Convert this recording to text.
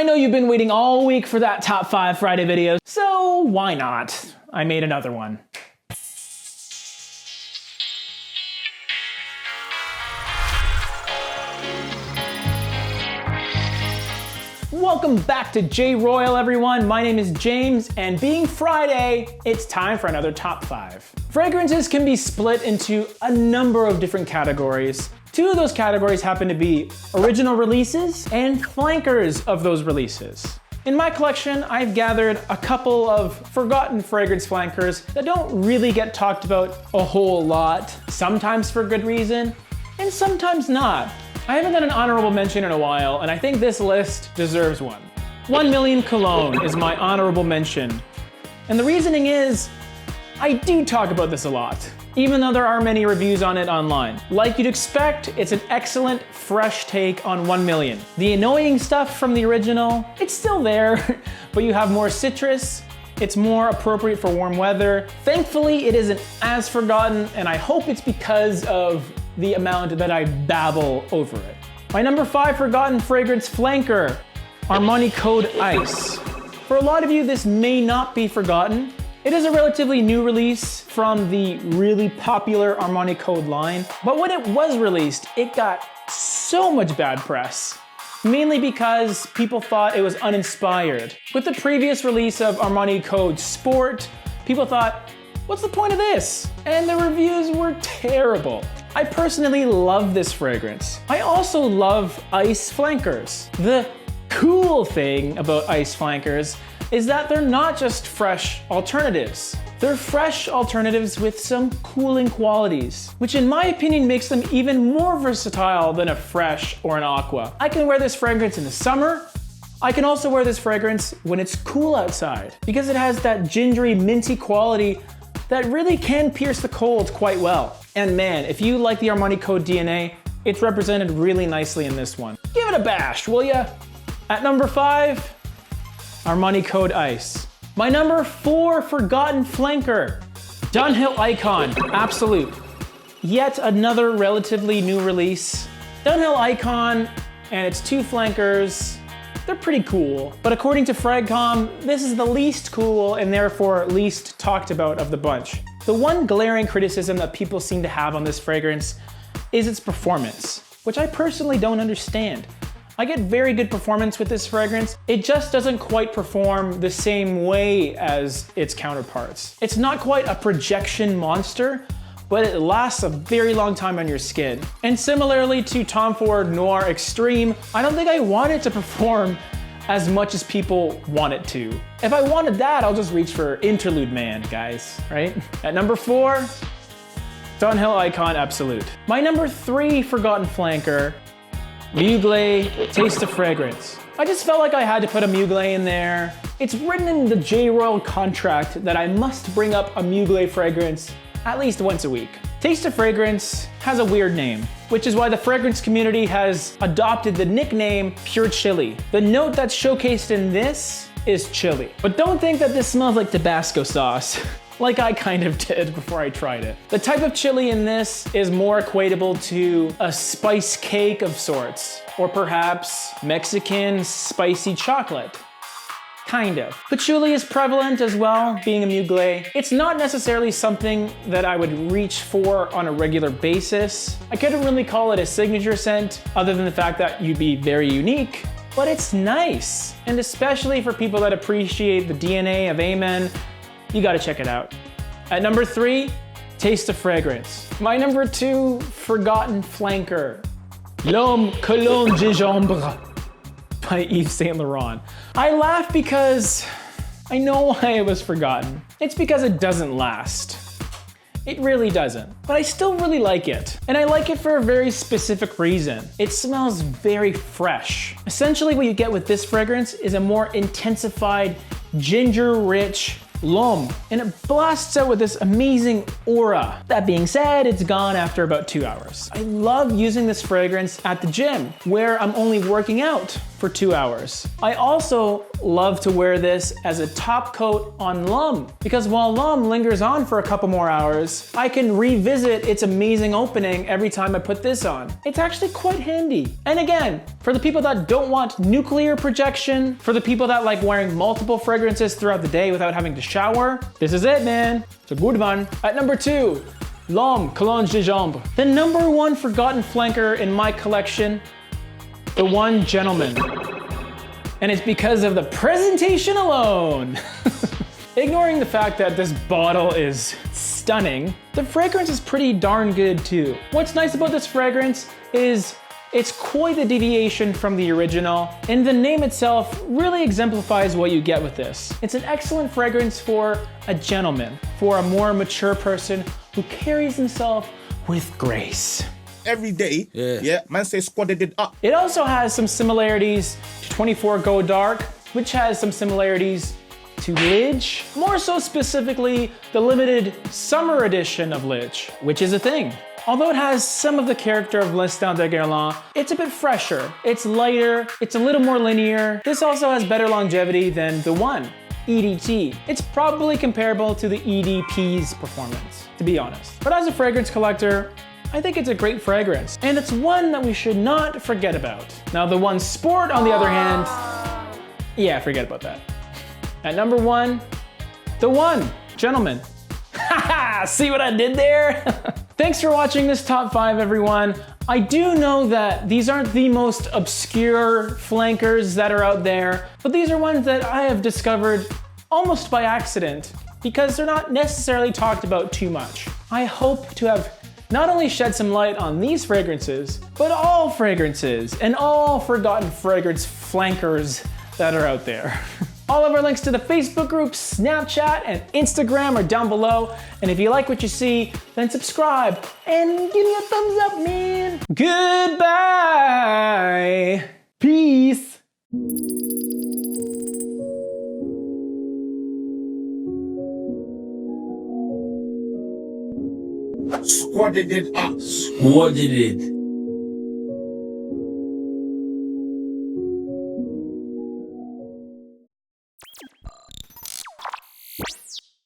I know you've been waiting all week for that Top 5 Friday video, so why not? I made another one. Welcome back to J-ROYL, everyone. My name is James, and being Friday, it's time for another Top 5. Fragrances can be split into a number of different categories. Two of those categories happen to be original releases and flankers of those releases. In my collection, I've gathered a couple of forgotten fragrance flankers that don't really get talked about a whole lot, sometimes for good reason, and sometimes not. I haven't done an honorable mention in a while, and I think this list deserves one. 1 Million Cologne is my honorable mention. And the reasoning is, I do talk about this a lot, even though there are many reviews on it online. Like you'd expect, it's an excellent, fresh take on 1 Million. The annoying stuff from the original, it's still there, but you have more citrus, it's more appropriate for warm weather. Thankfully, it isn't as forgotten, and I hope it's because of the amount that I babble over it. My number 5 forgotten fragrance flanker, Armani Code Ice. For a lot of you, this may not be forgotten. It is a relatively new release from the really popular Armani Code line, but when it was released, it got so much bad press, mainly because people thought it was uninspired. With the previous release of Armani Code Sport, people thought, what's the point of this? And the reviews were terrible. I personally love this fragrance. I also love ice flankers. The cool thing about ice flankers is that they're not just fresh alternatives. They're fresh alternatives with some cooling qualities, which in my opinion makes them even more versatile than a fresh or an aqua. I can wear this fragrance in the summer. I can also wear this fragrance when it's cool outside because it has that gingery, minty quality that really can pierce the cold quite well. And man, if you like the Armani Code DNA, it's represented really nicely in this one. Give it a bash, will ya? At number 5, Armani Code Ice. My number 4 forgotten flanker, Dunhill Icon Absolute. Yet another relatively new release. Dunhill Icon and its 2 flankers, they're pretty cool. But according to Fragcom, this is the least cool and therefore least talked about of the bunch. The one glaring criticism that people seem to have on this fragrance is its performance, which I personally don't understand. I get very good performance with this fragrance. It just doesn't quite perform the same way as its counterparts. It's not quite a projection monster, but it lasts a very long time on your skin. And similarly to Tom Ford Noir Extreme, I don't think I want it to perform as much as people want it to. If I wanted that, I'll just reach for Interlude Man, guys, right? At number 4, Dunhill Icon Absolute. My number 3 forgotten flanker, Mugler Taste of Fragrance. I just felt like I had to put a Mugler in there. It's written in the J-ROYL contract that I must bring up a Mugler fragrance at least once a week. Taste of Fragrance has a weird name, which is why the fragrance community has adopted the nickname Pure Chili. The note that's showcased in this is chili. But don't think that this smells like Tabasco sauce, like I kind of did before I tried it. The type of chili in this is more equatable to a spice cake of sorts, or perhaps Mexican spicy chocolate. Kind of. Patchouli is prevalent as well, being a Mugler. It's not necessarily something that I would reach for on a regular basis. I couldn't really call it a signature scent, other than the fact that you'd be very unique, but it's nice. And especially for people that appreciate the DNA of Amen, you gotta check it out. At number 3, Taste of Fragrance. My number 2 forgotten flanker, L'Homme Cologne Gingembre by Yves Saint Laurent. I laugh because I know why it was forgotten. It's because it doesn't last. It really doesn't. But I still really like it. And I like it for a very specific reason. It smells very fresh. Essentially what you get with this fragrance is a more intensified, ginger-rich L'Homme, and it blasts out with this amazing aura. That being said, it's gone after about 2 hours. I love using this fragrance at the gym, where I'm only working out for 2 hours. I also love to wear this as a top coat on Lum, because while Lum lingers on for a couple more hours, I can revisit its amazing opening every time I put this on. It's actually quite handy. And again, for the people that don't want nuclear projection, for the people that like wearing multiple fragrances throughout the day without having to shower, this is it, man. It's a good one. At number 2, L'Homme Cologne de Jambe. The number 1 forgotten flanker in my collection, the One Gentleman. And it's because of the presentation alone. Ignoring the fact that this bottle is stunning, the fragrance is pretty darn good too. What's nice about this fragrance is it's quite a deviation from the original, and the name itself really exemplifies what you get with this. It's an excellent fragrance for a gentleman, for a more mature person who carries himself with grace. Every day, man say squatted it up. It also has some similarities to 24 Go Dark, which has some similarities to Lidge, more so specifically the limited summer edition of Lidge, which is a thing. Although it has some of the character of L'Instant de Guerlain, it's a bit fresher, it's lighter, it's a little more linear. This also has better longevity than the One, EDT. It's probably comparable to the EDP's performance, to be honest. But as a fragrance collector, I think it's a great fragrance, and it's one that we should not forget about. Now the One Sport, on the other hand, yeah, forget about that. At number 1, the One Gentleman. Haha, see what I did there? Thanks for watching this top 5, everyone. I do know that these aren't the most obscure flankers that are out there, but these are ones that I have discovered almost by accident because they're not necessarily talked about too much. I hope to have not only shed some light on these fragrances, but all fragrances and all forgotten fragrance flankers that are out there. All of our links to the Facebook group, Snapchat, and Instagram are down below. And if you like what you see, then subscribe and give me a thumbs up, man. Goodbye. Peace. Squatted it up. Squatted it